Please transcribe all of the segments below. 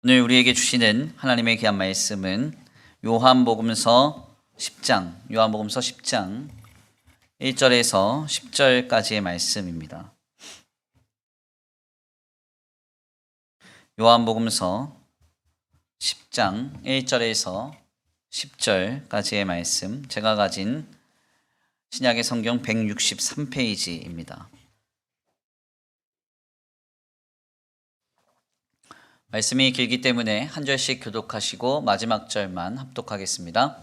오늘 우리에게 주시는 하나님의 귀한 말씀은 요한복음서 10장 1절에서 10절까지의 말씀입니다. 요한복음서 10장 1절에서 10절까지의 말씀, 제가 가진 신약의 성경 163페이지입니다. 말씀이 길기 때문에 한 절씩 교독하시고 마지막 절만 합독하겠습니다.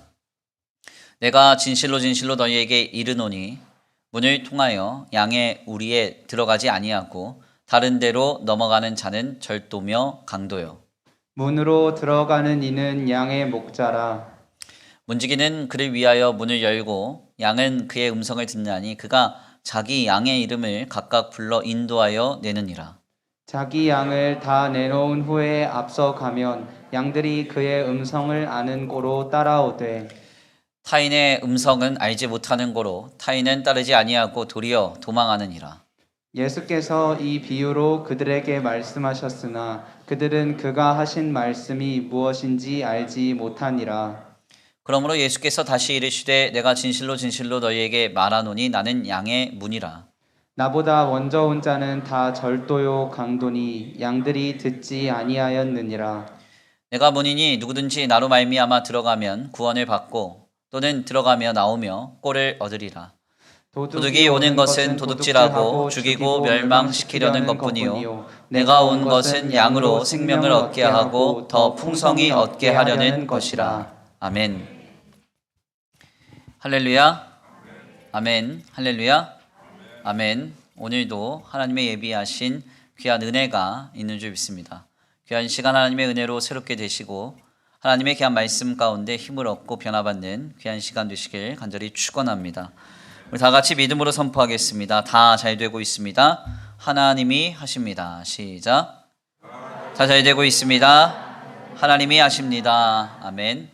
내가 진실로 진실로 너희에게 이르노니 문을 통하여 양의 우리에 들어가지 아니하고 다른 데로 넘어가는 자는 절도며 강도요. 문으로 들어가는 이는 양의 목자라. 문지기는 그를 위하여 문을 열고 양은 그의 음성을 듣나니 그가 자기 양의 이름을 각각 불러 인도하여 내느니라. 자기 양을 다 내놓은 후에 앞서 가면 양들이 그의 음성을 아는 고로 따라오되 타인의 음성은 알지 못하는 고로 타인은 따르지 아니하고 도리어 도망하느니라. 예수께서 이 비유로 그들에게 말씀하셨으나 그들은 그가 하신 말씀이 무엇인지 알지 못하니라. 그러므로 예수께서 다시 이르시되 내가 진실로 진실로 너희에게 말하노니 나는 양의 문이라. 나보다 먼저 온 자는 다 절도요 강도니 양들이 듣지 아니하였느니라. 내가 문이니 누구든지 나로 말미암아 들어가면 구원을 받고 또는 들어가며 나오며 꼴을 얻으리라. 도둑이 오는 것은 도둑질하고 죽이고 멸망시키려는 것뿐이요 내가 온 것은 양으로 생명을 얻게 하고 더 풍성히 얻게 하려는 것이라. 아멘. 할렐루야. 아멘. 할렐루야. 아멘. 오늘도 하나님의 예비하신 귀한 은혜가 있는 줄 믿습니다. 귀한 시간 하나님의 은혜로 새롭게 되시고 하나님의 귀한 말씀 가운데 힘을 얻고 변화받는 귀한 시간 되시길 간절히 축원합니다. 우리 다 같이 믿음으로 선포하겠습니다. 다 잘 되고 있습니다. 하나님이 하십니다. 시작. 다 잘 되고 있습니다. 하나님이 하십니다. 아멘.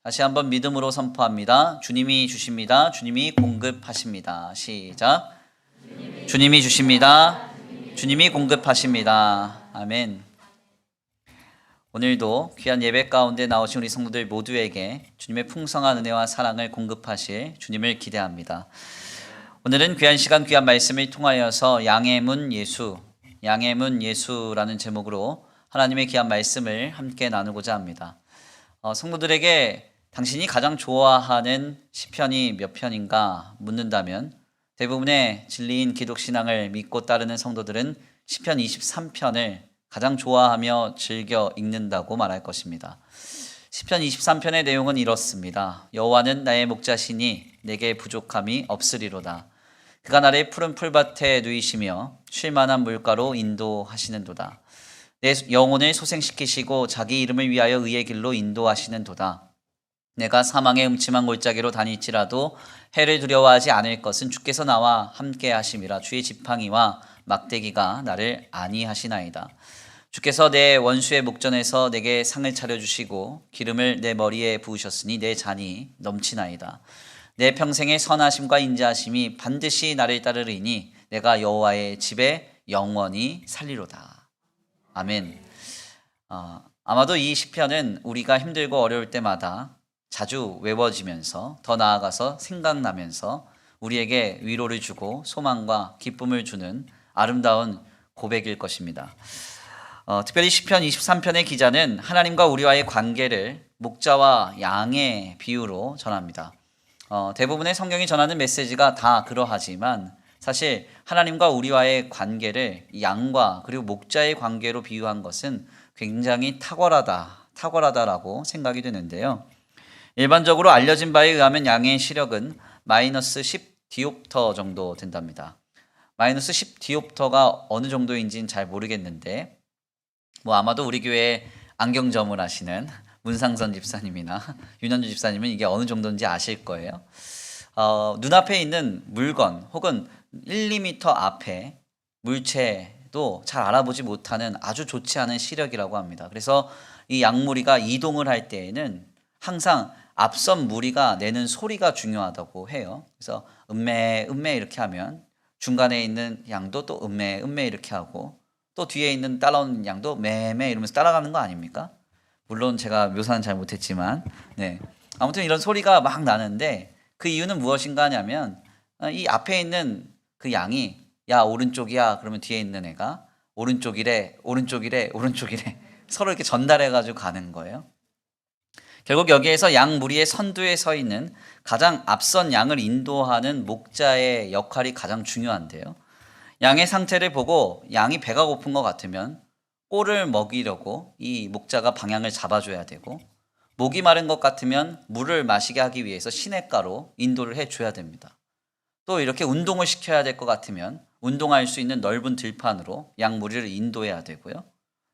다시 한번 믿음으로 선포합니다. 주님이 주십니다. 주님이 공급하십니다. 시작. 주님이 주십니다. 주님이 공급하십니다. 아멘. 오늘도 귀한 예배 가운데 나오신 우리 성도들 모두에게 주님의 풍성한 은혜와 사랑을 공급하실 주님을 기대합니다. 오늘은 귀한 시간 귀한 말씀을 통하여서 양의 문 예수, 양의 문 예수라는 제목으로 하나님의 귀한 말씀을 함께 나누고자 합니다. 성도들에게 당신이 가장 좋아하는 시편이 몇 편인가 묻는다면 대부분의 진리인 기독신앙을 믿고 따르는 성도들은 시편 23편을 가장 좋아하며 즐겨 읽는다고 말할 것입니다. 시편 23편의 내용은 이렇습니다. 여호와는 나의 목자시니 내게 부족함이 없으리로다. 그가 나를 푸른 풀밭에 누이시며 쉴 만한 물가로 인도하시는도다. 내 영혼을 소생시키시고 자기 이름을 위하여 의의 길로 인도하시는도다. 내가 사망의 음침한 골짜기로 다닐지라도 해를 두려워하지 않을 것은 주께서 나와 함께 하심이라. 주의 지팡이와 막대기가 나를 안위하시나이다. 주께서 내 원수의 목전에서 내게 상을 차려주시고 기름을 내 머리에 부으셨으니 내 잔이 넘치나이다. 내 평생의 선하심과 인자하심이 반드시 나를 따르리니 내가 여호와의 집에 영원히 살리로다. 아멘. 아마도 이 시편은 우리가 힘들고 어려울 때마다 자주 외워지면서 더 나아가서 생각나면서 우리에게 위로를 주고 소망과 기쁨을 주는 아름다운 고백일 것입니다. 특별히 시편 23편의 기자는 하나님과 우리와의 관계를 목자와 양의 비유로 전합니다. 대부분의 성경이 전하는 메시지가 다 그러하지만 사실 하나님과 우리와의 관계를 양과 그리고 목자의 관계로 비유한 것은 굉장히 탁월하다라고 생각이 되는데요. 일반적으로 알려진 바에 의하면 양의 시력은 마이너스 10디옵터 정도 된답니다. 마이너스 10디옵터가 어느 정도인지는 잘 모르겠는데 아마도 우리 교회에 안경점을 하시는 문상선 집사님이나 윤현주 집사님은 이게 어느 정도인지 아실 거예요. 눈앞에 있는 물건 혹은 1, 2m 앞에 물체도 잘 알아보지 못하는 아주 좋지 않은 시력이라고 합니다. 그래서 이 양무리가 이동을 할 때에는 항상 앞선 무리가 내는 소리가 중요하다고 해요. 그래서 음매 이렇게 하면 중간에 있는 양도 또 음메 음메 이렇게 하고 또 뒤에 있는 따라오는 양도 매매 이러면서 따라가는 거 아닙니까? 물론 제가 묘사는 잘 못했지만 네. 아무튼 이런 소리가 막 나는데 그 이유는 무엇인가 하냐면 이 앞에 있는 그 양이 야 오른쪽이야 그러면 뒤에 있는 애가 오른쪽이래 오른쪽이래 오른쪽이래 서로 이렇게 전달해 가지고 가는 거예요. 결국 여기에서 양 무리의 선두에 서 있는 가장 앞선 양을 인도하는 목자의 역할이 가장 중요한데요. 양의 상태를 보고 양이 배가 고픈 것 같으면 꼴을 먹이려고 이 목자가 방향을 잡아줘야 되고 목이 마른 것 같으면 물을 마시게 하기 위해서 시냇가로 인도를 해줘야 됩니다. 또 이렇게 운동을 시켜야 될 것 같으면 운동할 수 있는 넓은 들판으로 양 무리를 인도해야 되고요.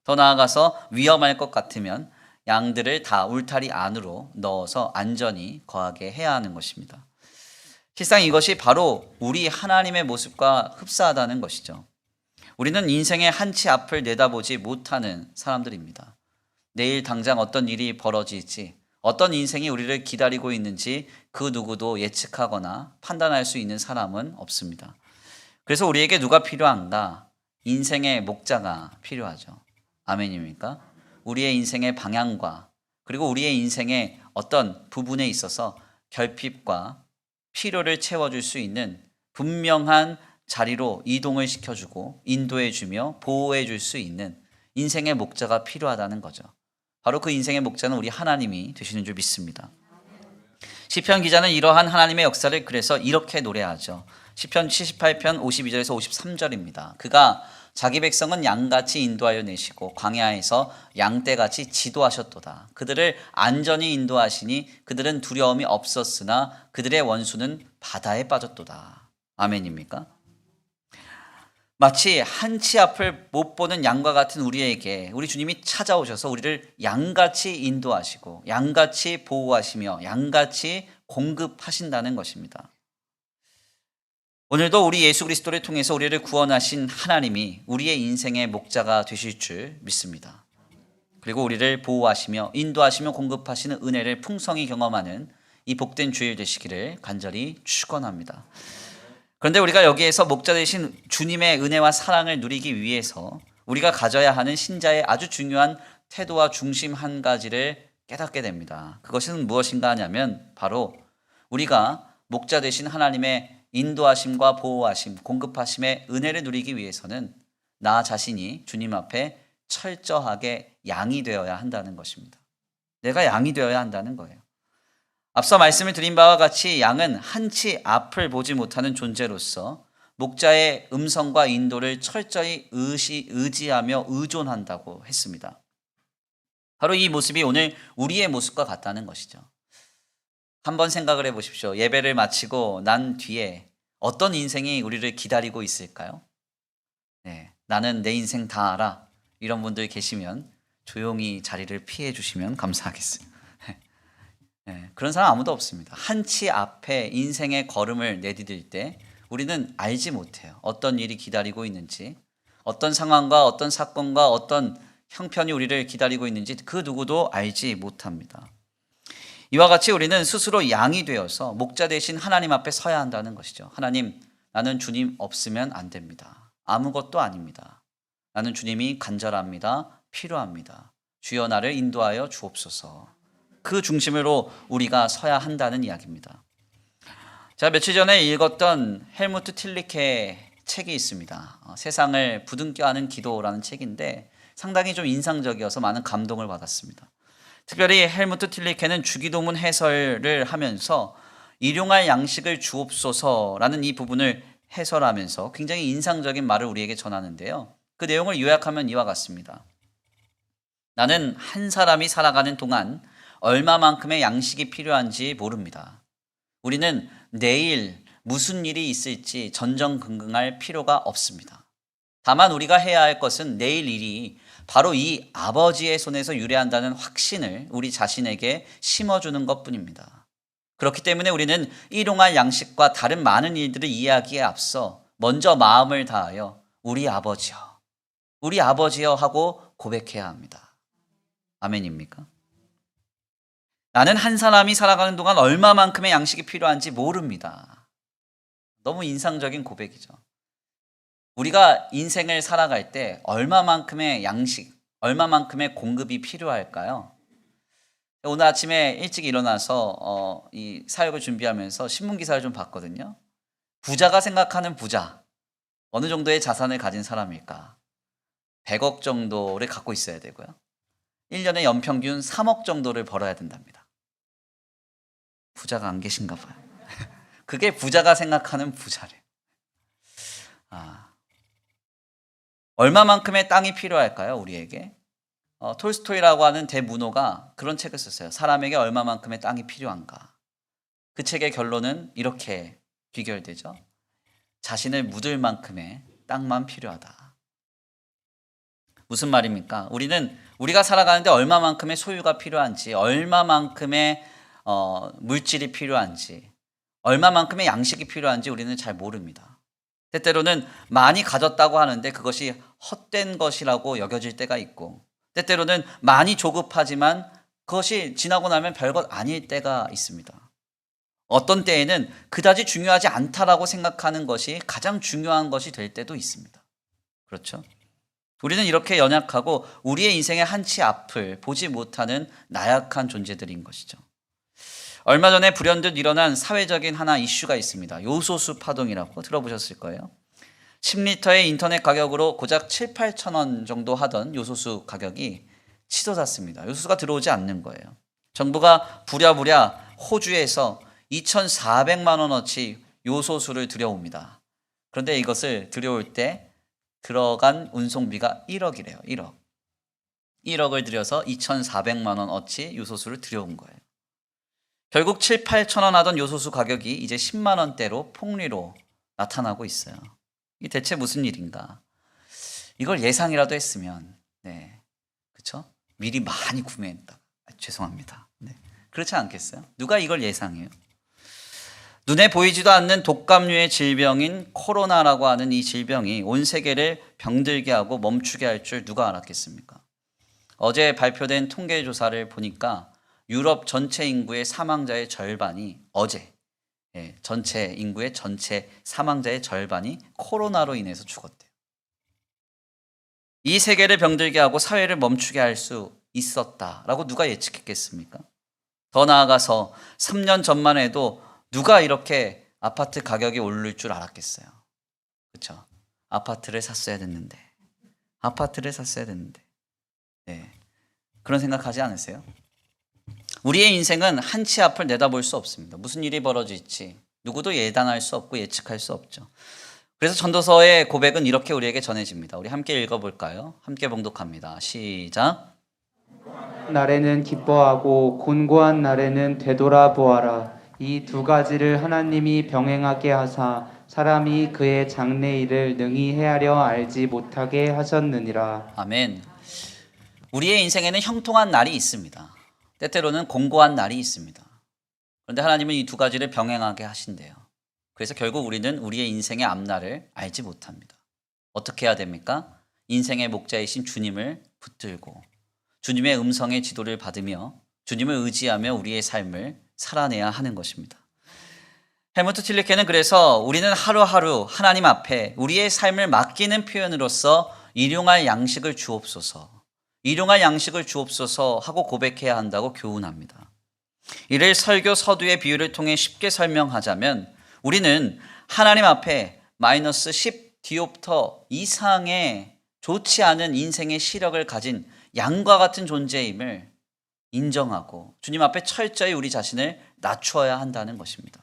더 나아가서 위험할 것 같으면 양들을 다 울타리 안으로 넣어서 안전히 거하게 해야 하는 것입니다. 실상 이것이 바로 우리 하나님의 모습과 흡사하다는 것이죠. 우리는 인생의 한치 앞을 내다보지 못하는 사람들입니다. 내일 당장 어떤 일이 벌어질지, 어떤 인생이 우리를 기다리고 있는지 그 누구도 예측하거나 판단할 수 있는 사람은 없습니다. 그래서 우리에게 누가 필요한가? 인생의 목자가 필요하죠. 아멘입니까? 우리의 인생의 방향과 그리고 우리의 인생의 어떤 부분에 있어서 결핍과 필요를 채워줄 수 있는 분명한 자리로 이동을 시켜주고 인도해주며 보호해줄 수 있는 인생의 목자가 필요하다는 거죠. 바로 그 인생의 목자는 우리 하나님이 되시는 줄 믿습니다. 시편 기자는 이러한 하나님의 역사를 그래서 이렇게 노래하죠. 시편 78편 52절에서 53절입니다. 그가 자기 백성은 양같이 인도하여 내시고 광야에서 양떼같이 지도하셨도다. 그들을 안전히 인도하시니 그들은 두려움이 없었으나 그들의 원수는 바다에 빠졌도다. 아멘입니까? 마치 한치 앞을 못 보는 양과 같은 우리에게 우리 주님이 찾아오셔서 우리를 양같이 인도하시고 양같이 보호하시며 양같이 공급하신다는 것입니다. 오늘도 우리 예수 그리스도를 통해서 우리를 구원하신 하나님이 우리의 인생의 목자가 되실 줄 믿습니다. 그리고 우리를 보호하시며 인도하시며 공급하시는 은혜를 풍성히 경험하는 이 복된 주일 되시기를 간절히 축원합니다. 그런데 우리가 여기에서 목자 되신 주님의 은혜와 사랑을 누리기 위해서 우리가 가져야 하는 신자의 아주 중요한 태도와 중심 한 가지를 깨닫게 됩니다. 그것은 무엇인가 하냐면 바로 우리가 목자 되신 하나님의 인도하심과 보호하심, 공급하심의 은혜를 누리기 위해서는 나 자신이 주님 앞에 철저하게 양이 되어야 한다는 것입니다. 내가 양이 되어야 한다는 거예요. 앞서 말씀을 드린 바와 같이 양은 한치 앞을 보지 못하는 존재로서 목자의 음성과 인도를 철저히 의지하며 의존한다고 했습니다. 바로 이 모습이 오늘 우리의 모습과 같다는 것이죠. 한번 생각을 해보십시오. 예배를 마치고 난 뒤에 어떤 인생이 우리를 기다리고 있을까요? 네, 나는 내 인생 다 알아. 이런 분들 계시면 조용히 자리를 피해 주시면 감사하겠어요. 네, 그런 사람 아무도 없습니다. 한치 앞에 인생의 걸음을 내디딜 때 우리는 알지 못해요. 어떤 일이 기다리고 있는지, 어떤 상황과 어떤 사건과 어떤 형편이 우리를 기다리고 있는지 그 누구도 알지 못합니다. 이와 같이 우리는 스스로 양이 되어서 목자 대신 하나님 앞에 서야 한다는 것이죠. 하나님, 나는 주님 없으면 안 됩니다. 아무것도 아닙니다. 나는 주님이 간절합니다. 필요합니다. 주여 나를 인도하여 주옵소서. 그 중심으로 우리가 서야 한다는 이야기입니다. 제가 며칠 전에 읽었던 헬무트 틸리케의 책이 있습니다. 세상을 부둥켜 하는 기도라는 책인데 상당히 좀 인상적이어서 많은 감동을 받았습니다. 특별히 헬무트 틸리케는 주기도문 해설을 하면서 일용할 양식을 주옵소서라는 이 부분을 해설하면서 굉장히 인상적인 말을 우리에게 전하는데요. 그 내용을 요약하면 이와 같습니다. 나는 한 사람이 살아가는 동안 얼마만큼의 양식이 필요한지 모릅니다. 우리는 내일 무슨 일이 있을지 전전긍긍할 필요가 없습니다. 다만 우리가 해야 할 것은 내일 일이 바로 이 아버지의 손에서 유래한다는 확신을 우리 자신에게 심어주는 것뿐입니다. 그렇기 때문에 우리는 일용할 양식과 다른 많은 일들을 이해하기에 앞서 먼저 마음을 다하여 우리 아버지여 하고 고백해야 합니다. 아멘입니까? 나는 한 사람이 살아가는 동안 얼마만큼의 양식이 필요한지 모릅니다. 너무 인상적인 고백이죠. 우리가 인생을 살아갈 때 얼마만큼의 양식, 얼마만큼의 공급이 필요할까요? 오늘 아침에 일찍 일어나서 이 사역을 준비하면서 신문 기사를 좀 봤거든요. 부자가 생각하는 부자, 어느 정도의 자산을 가진 사람일까? 100억 정도를 갖고 있어야 되고요. 1년에 연평균 3억 정도를 벌어야 된답니다. 부자가 안 계신가 봐요. 그게 부자가 생각하는 부자래요. 얼마만큼의 땅이 필요할까요, 우리에게? 톨스토이라고 하는 대문호가 그런 책을 썼어요. 사람에게 얼마만큼의 땅이 필요한가? 그 책의 결론은 이렇게 귀결되죠. 자신을 묻을 만큼의 땅만 필요하다. 무슨 말입니까? 우리가 살아가는데 얼마만큼의 소유가 필요한지, 얼마만큼의 물질이 필요한지, 얼마만큼의 양식이 필요한지 우리는 잘 모릅니다. 때때로는 많이 가졌다고 하는데 그것이 헛된 것이라고 여겨질 때가 있고, 때때로는 많이 조급하지만 그것이 지나고 나면 별것 아닐 때가 있습니다. 어떤 때에는 그다지 중요하지 않다라고 생각하는 것이 가장 중요한 것이 될 때도 있습니다. 그렇죠? 우리는 이렇게 연약하고 우리의 인생의 한치 앞을 보지 못하는 나약한 존재들인 것이죠. 얼마 전에 불현듯 일어난 사회적인 하나 이슈가 있습니다. 요소수 파동이라고 들어보셨을 거예요. 10리터의 인터넷 가격으로 고작 7, 8천 원 정도 하던 요소수 가격이 치솟았습니다. 요소수가 들어오지 않는 거예요. 정부가 부랴부랴 호주에서 2,400만 원어치 요소수를 들여옵니다. 그런데 이것을 들여올 때 들어간 운송비가 1억이래요. 1억. 1억을 들여서 2,400만 원어치 요소수를 들여온 거예요. 결국 7, 8천 원 하던 요소수 가격이 이제 10만 원대로 폭리로 나타나고 있어요. 이게 대체 무슨 일인가? 이걸 예상이라도 했으면, 그렇죠? 미리 많이 구매했다. 죄송합니다. 그렇지 않겠어요? 누가 이걸 예상해요? 눈에 보이지도 않는 독감류의 질병인 코로나라고 하는 이 질병이 온 세계를 병들게 하고 멈추게 할 줄 누가 알았겠습니까? 어제 발표된 통계 조사를 보니까 유럽 전체 인구의 사망자의 절반이 전체 인구의 전체 사망자의 절반이 코로나로 인해서 죽었대요. 이 세계를 병들게 하고 사회를 멈추게 할 수 있었다라고 누가 예측했겠습니까? 더 나아가서 3년 전만 해도 누가 이렇게 아파트 가격이 오를 줄 알았겠어요? 그렇죠? 아파트를 샀어야 됐는데. 그런 생각하지 않으세요? 우리의 인생은 한치 앞을 내다볼 수 없습니다. 무슨 일이 벌어질지 누구도 예단할 수 없고 예측할 수 없죠. 그래서 전도서의 고백은 이렇게 우리에게 전해집니다. 우리 함께 읽어볼까요? 함께 봉독합니다. 시작. 날에는 기뻐하고 곤고한 날에는 되돌아보아라. 이 두 가지를 하나님이 병행하게 하사 사람이 그의 장래일을 능히 헤아려 알지 못하게 하셨느니라. 아멘. 우리의 인생에는 형통한 날이 있습니다. 때때로는 공고한 날이 있습니다. 그런데 하나님은 이 두 가지를 병행하게 하신대요. 그래서 결국 우리는 우리의 인생의 앞날을 알지 못합니다. 어떻게 해야 됩니까? 인생의 목자이신 주님을 붙들고 주님의 음성의 지도를 받으며 주님을 의지하며 우리의 삶을 살아내야 하는 것입니다. 헬무트 틸리케는 그래서 우리는 하루하루 하나님 앞에 우리의 삶을 맡기는 표현으로서 일용할 양식을 주옵소서 하고 고백해야 한다고 교훈합니다. 이를 설교 서두의 비유를 통해 쉽게 설명하자면 우리는 하나님 앞에 마이너스 10 디옵터 이상의 좋지 않은 인생의 시력을 가진 양과 같은 존재임을 인정하고 주님 앞에 철저히 우리 자신을 낮추어야 한다는 것입니다.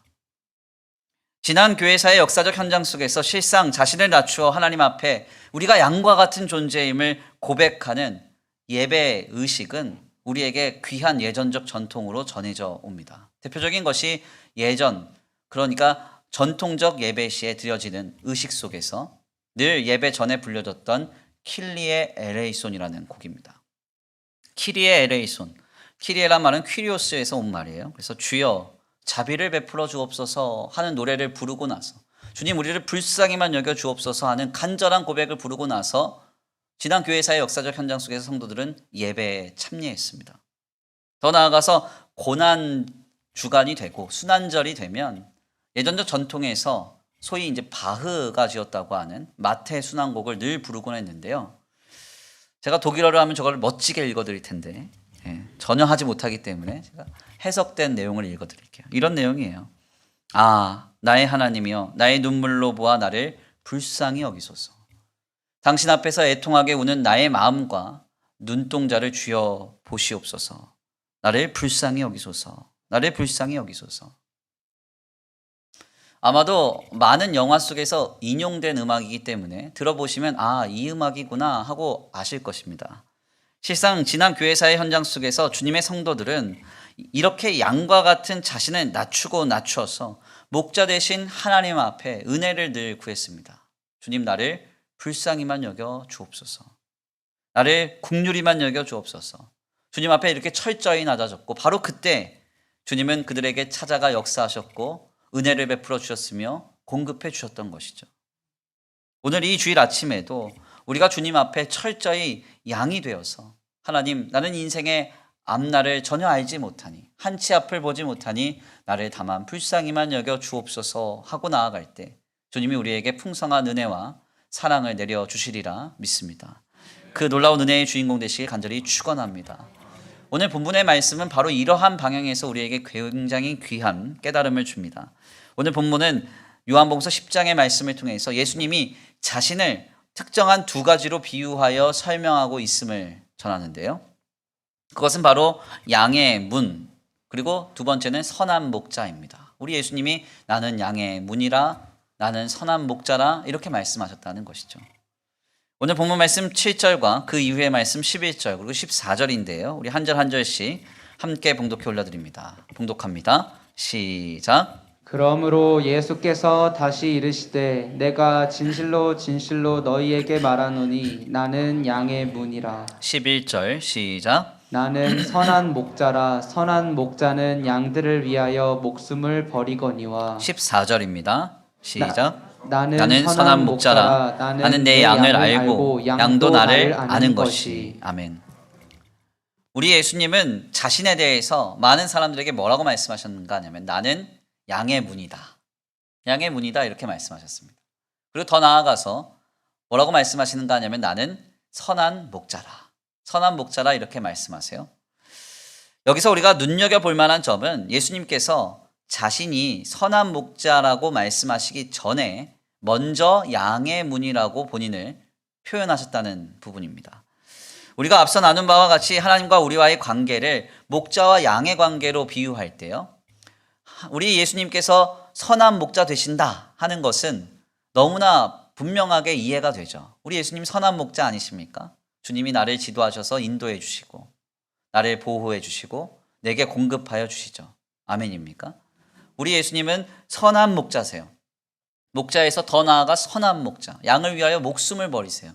지난 교회사의 역사적 현장 속에서 실상 자신을 낮추어 하나님 앞에 우리가 양과 같은 존재임을 고백하는 예배 의식은 우리에게 귀한 예전적 전통으로 전해져 옵니다. 대표적인 것이 그러니까 전통적 예배 시에 드려지는 의식 속에서 늘 예배 전에 불려졌던 킬리에 엘레이손이라는 곡입니다. 킬리에 엘레이손. 킬리에란 말은 퀴리오스에서 온 말이에요. 그래서 주여 자비를 베풀어 주옵소서 하는 노래를 부르고 나서 주님 우리를 불쌍히만 여겨 주옵소서 하는 간절한 고백을 부르고 나서 지난 교회사의 역사적 현장 속에서 성도들은 예배에 참여했습니다. 더 나아가서 고난 주간이 되고 순환절이 되면 예전적 전통에서 소위 이제 바흐가 지었다고 하는 마태 순환곡을 늘 부르곤 했는데요. 제가 독일어를 하면 저걸 멋지게 읽어드릴 텐데 전혀 하지 못하기 때문에 제가 해석된 내용을 읽어드릴게요. 이런 내용이에요. 아, 나의 하나님이여, 나의 눈물로 보아 나를 불쌍히 여기소서. 당신 앞에서 애통하게 우는 나의 마음과 눈동자를 주여 보시옵소서. 나를 불쌍히 여기소서. 나를 불쌍히 여기소서. 아마도 많은 영화 속에서 인용된 음악이기 때문에 들어보시면 아, 이 음악이구나 하고 아실 것입니다. 실상 지난 교회사의 현장 속에서 주님의 성도들은 이렇게 양과 같은 자신을 낮추고 낮추어서 목자 되신 하나님 앞에 은혜를 늘 구했습니다. 주님, 나를 불쌍히만 여겨 주옵소서. 나를 긍휼히만 여겨 주옵소서. 주님 앞에 이렇게 철저히 낮아졌고 바로 그때 주님은 그들에게 찾아가 역사하셨고 은혜를 베풀어 주셨으며 공급해 주셨던 것이죠. 오늘 이 주일 아침에도 우리가 주님 앞에 철저히 양이 되어서 하나님, 나는 인생의 앞날을 전혀 알지 못하니 한치 앞을 보지 못하니 나를 다만 불쌍히만 여겨 주옵소서 하고 나아갈 때 주님이 우리에게 풍성한 은혜와 사랑을 내려주시리라 믿습니다. 그 놀라운 은혜의 주인공 되시길 간절히 축원합니다. 오늘 본문의 말씀은 바로 이러한 방향에서 우리에게 굉장히 귀한 깨달음을 줍니다. 오늘 본문은 요한복음서 10장의 말씀을 통해서 예수님이 자신을 특정한 두 가지로 비유하여 설명하고 있음을 전하는데요. 그것은 바로 양의 문, 그리고 두 번째는 선한 목자입니다. 우리 예수님이 나는 양의 문이라, 나는 선한 목자라 이렇게 말씀하셨다는 것이죠. 오늘 본문 말씀 7절과 그 이후의 말씀 11절 그리고 14절인데요. 우리 한 절 한 절씩 함께 봉독해 올려드립니다. 봉독합니다. 시작. 그러므로 예수께서 다시 이르시되 내가 진실로 진실로 너희에게 말하노니 나는 양의 문이라. 11절 시작. 나는 선한 목자라. 선한 목자는 양들을 위하여 목숨을 버리거니와. 14절입니다. 시작. 나는 선한 목자라. 나는 내 양을 알고 양도 나를 아는 것이. 아멘. 우리 예수님은 자신에 대해서 많은 사람들에게 뭐라고 말씀하셨는가 하냐면 나는 양의 문이다. 양의 문이다 이렇게 말씀하셨습니다. 그리고 더 나아가서 뭐라고 말씀하시는가 하냐면 나는 선한 목자라. 선한 목자라 이렇게 말씀하세요. 여기서 우리가 눈여겨볼 만한 점은 예수님께서 자신이 선한 목자라고 말씀하시기 전에 먼저 양의 문이라고 본인을 표현하셨다는 부분입니다. 우리가 앞서 나눈 바와 같이 하나님과 우리와의 관계를 목자와 양의 관계로 비유할 때요. 우리 예수님께서 선한 목자 되신다 하는 것은 너무나 분명하게 이해가 되죠. 우리 예수님 선한 목자 아니십니까? 주님이 나를 지도하셔서 인도해 주시고 나를 보호해 주시고 내게 공급하여 주시죠. 아멘입니까? 우리 예수님은 선한 목자세요. 목자에서 더 나아가 선한 목자. 양을 위하여 목숨을 버리세요.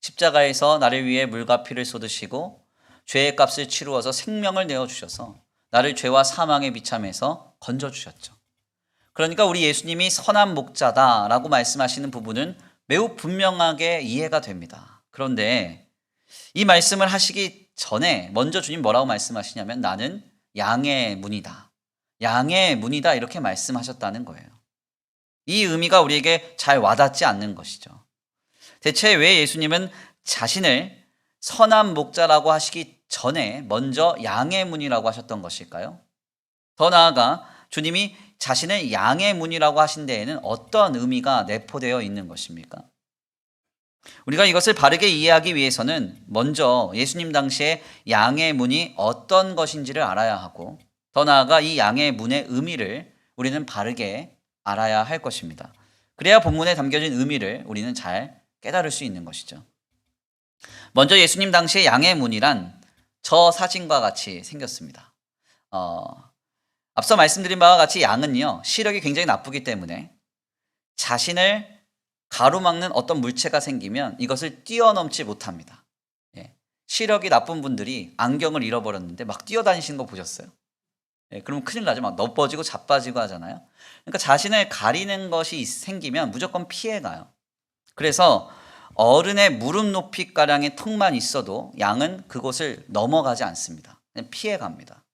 십자가에서 나를 위해 물과 피를 쏟으시고 죄의 값을 치루어서 생명을 내어주셔서 나를 죄와 사망의 비참에서 건져주셨죠. 그러니까 우리 예수님이 선한 목자다라고 말씀하시는 부분은 매우 분명하게 이해가 됩니다. 그런데 이 말씀을 하시기 전에 먼저 주님 뭐라고 말씀하시냐면 나는 양의 문이다. 양의 문이다 이렇게 말씀하셨다는 거예요. 이 의미가 우리에게 잘 와닿지 않는 것이죠. 대체 왜 예수님은 자신을 선한 목자라고 하시기 전에 먼저 양의 문이라고 하셨던 것일까요? 더 나아가 주님이 자신을 양의 문이라고 하신 데에는 어떤 의미가 내포되어 있는 것입니까? 우리가 이것을 바르게 이해하기 위해서는 먼저 예수님 당시에 양의 문이 어떤 것인지를 알아야 하고 더 나아가 이 양의 문의 의미를 우리는 바르게 알아야 할 것입니다. 그래야 본문에 담겨진 의미를 우리는 잘 깨달을 수 있는 것이죠. 먼저 예수님 당시의 양의 문이란 저 사진과 같이 생겼습니다. 앞서 말씀드린 바와 같이 양은요 시력이 굉장히 나쁘기 때문에 자신을 가로막는 어떤 물체가 생기면 이것을 뛰어넘지 못합니다. 시력이 나쁜 분들이 안경을 잃어버렸는데 막 뛰어다니시는 거 보셨어요? 그러면 큰일 나죠. 막 너퍼지고 자빠지고 하잖아요. 그러니까 자신을 가리는 것이 생기면 무조건 피해가요. 그래서 어른의 무릎 높이가량의 턱만 있어도 양은 그곳을 넘어가지 않습니다. 그냥 피해갑니다.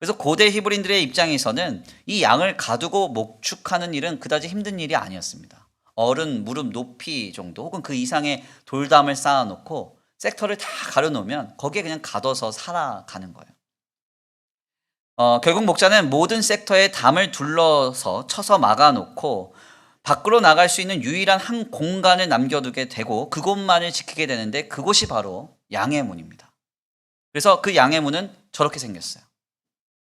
그래서 고대 히브리인들의 입장에서는 이 양을 가두고 목축하는 일은 그다지 힘든 일이 아니었습니다. 어른 무릎 높이 정도 혹은 그 이상의 돌담을 쌓아놓고 섹터를 다 가려놓으면 거기에 그냥 가둬서 살아가는 거예요. 결국 목자는 모든 섹터에 담을 둘러서 쳐서 막아놓고 밖으로 나갈 수 있는 유일한 한 공간을 남겨두게 되고 그곳만을 지키게 되는데 그곳이 바로 양의 문입니다. 그래서 그 양의 문은 저렇게 생겼어요.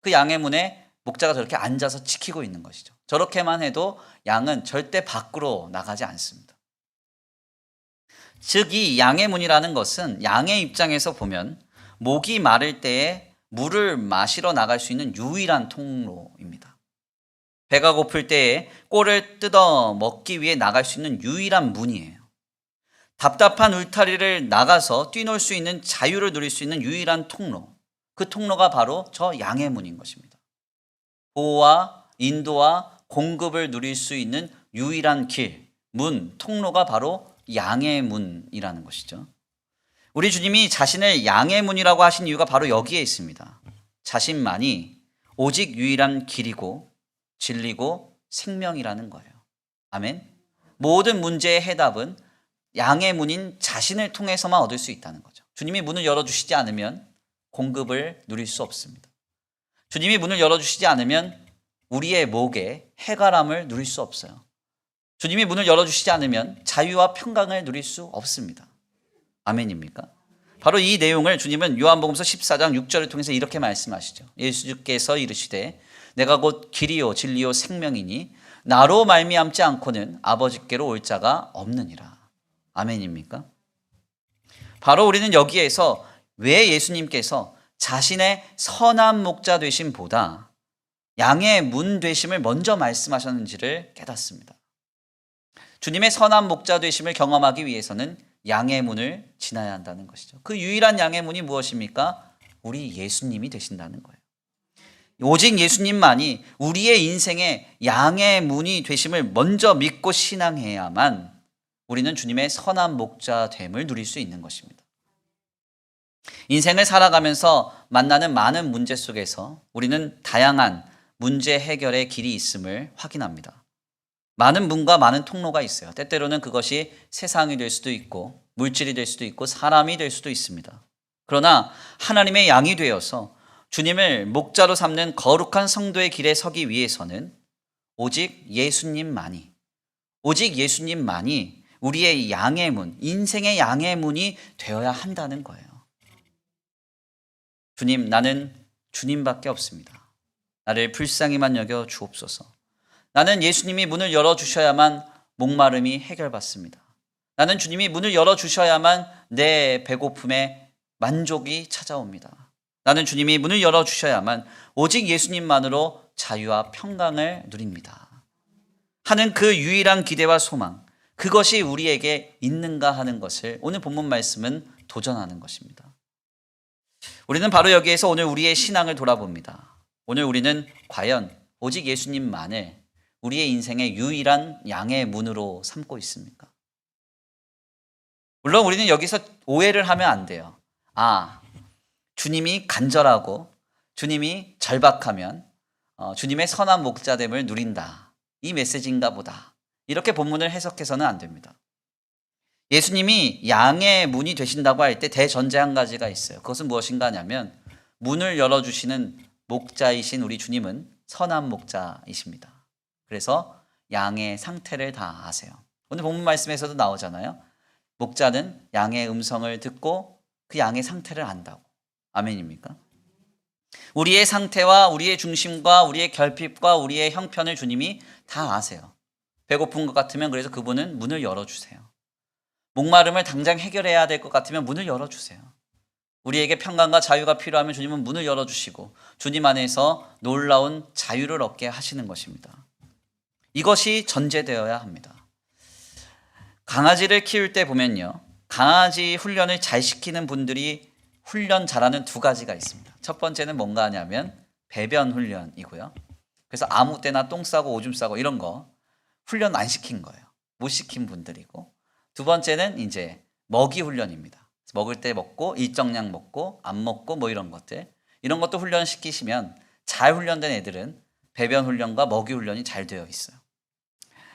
그 양의 문에 목자가 저렇게 앉아서 지키고 있는 것이죠. 저렇게만 해도 양은 절대 밖으로 나가지 않습니다. 즉, 이 양의 문이라는 것은 양의 입장에서 보면 목이 마를 때에 물을 마시러 나갈 수 있는 유일한 통로입니다. 배가 고플 때에 꼴을 뜯어 먹기 위해 나갈 수 있는 유일한 문이에요. 답답한 울타리를 나가서 뛰놀 수 있는 자유를 누릴 수 있는 유일한 통로. 그 통로가 바로 저 양의 문인 것입니다. 보호와 인도와 공급을 누릴 수 있는 유일한 길, 문, 통로가 바로 양의 문이라는 것이죠. 우리 주님이 자신을 양의 문이라고 하신 이유가 바로 여기에 있습니다. 자신만이 오직 유일한 길이고 진리고 생명이라는 거예요. 아멘. 모든 문제의 해답은 양의 문인 자신을 통해서만 얻을 수 있다는 거죠. 주님이 문을 열어주시지 않으면 공급을 누릴 수 없습니다. 주님이 문을 열어주시지 않으면 우리의 목에 해가람을 누릴 수 없어요. 주님이 문을 열어주시지 않으면 자유와 평강을 누릴 수 없습니다. 아멘입니까? 바로 이 내용을 주님은 요한복음서 14장 6절을 통해서 이렇게 말씀하시죠. 예수께서 이르시되 내가 곧 길이요 진리요 생명이니 나로 말미암지 않고는 아버지께로 올 자가 없느니라. 아멘입니까? 바로 우리는 여기에서 왜 예수님께서 자신의 선한 목자 되심보다 양의 문 되심을 먼저 말씀하셨는지를 깨닫습니다. 주님의 선한 목자 되심을 경험하기 위해서는 양의 문을 지나야 한다는 것이죠. 그 유일한 양의 문이 무엇입니까? 우리 예수님이 되신다는 거예요. 오직 예수님만이 우리의 인생의 양의 문이 되심을 먼저 믿고 신앙해야만 우리는 주님의 선한 목자됨을 누릴 수 있는 것입니다. 인생을 살아가면서 만나는 많은 문제 속에서 우리는 다양한 문제 해결의 길이 있음을 확인합니다. 많은 문과 많은 통로가 있어요. 때때로는 그것이 세상이 될 수도 있고 물질이 될 수도 있고 사람이 될 수도 있습니다. 그러나 하나님의 양이 되어서 주님을 목자로 삼는 거룩한 성도의 길에 서기 위해서는 오직 예수님만이 우리의 양의 문, 인생의 양의 문이 되어야 한다는 거예요. 주님, 나는 주님밖에 없습니다. 나를 불쌍히만 여겨 주옵소서. 나는 예수님이 문을 열어주셔야만 목마름이 해결받습니다. 나는 주님이 문을 열어주셔야만 내 배고픔에 만족이 찾아옵니다. 나는 주님이 문을 열어주셔야만 오직 예수님만으로 자유와 평강을 누립니다. 하는 그 유일한 기대와 소망, 그것이 우리에게 있는가 하는 것을 오늘 본문 말씀은 도전하는 것입니다. 우리는 바로 여기에서 오늘 우리의 신앙을 돌아봅니다. 오늘 우리는 과연 오직 예수님만을 우리의 인생의 유일한 양의 문으로 삼고 있습니까? 물론 우리는 여기서 오해를 하면 안 돼요. 주님이 간절하고 주님이 절박하면 주님의 선한 목자됨을 누린다. 이 메시지인가 보다. 이렇게 본문을 해석해서는 안 됩니다. 예수님이 양의 문이 되신다고 할 때 대전제 한 가지가 있어요. 그것은 무엇인가 하냐면 문을 열어주시는 목자이신 우리 주님은 선한 목자이십니다. 그래서 양의 상태를 다 아세요. 오늘 본문 말씀에서도 나오잖아요. 목자는 양의 음성을 듣고 그 양의 상태를 안다고. 아멘입니까? 우리의 상태와 우리의 중심과 우리의 결핍과 우리의 형편을 주님이 다 아세요. 배고픈 것 같으면 그래서 그분은 문을 열어주세요. 목마름을 당장 해결해야 될 것 같으면 문을 열어주세요. 우리에게 평강과 자유가 필요하면 주님은 문을 열어주시고 주님 안에서 놀라운 자유를 얻게 하시는 것입니다. 이것이 전제되어야 합니다. 강아지를 키울 때 보면요. 강아지 훈련을 잘 시키는 분들이 훈련 잘하는 두 가지가 있습니다. 첫 번째는 뭔가 하냐면 배변 훈련이고요. 그래서 아무 때나 똥 싸고 오줌 싸고 이런 거 훈련 안 시킨 거예요. 못 시킨 분들이고, 두 번째는 이제 먹이 훈련입니다. 먹을 때 먹고 일정량 먹고 안 먹고 뭐 이런 것들, 이런 것도 훈련시키시면 잘 훈련된 애들은 배변 훈련과 먹이 훈련이 잘 되어 있어요.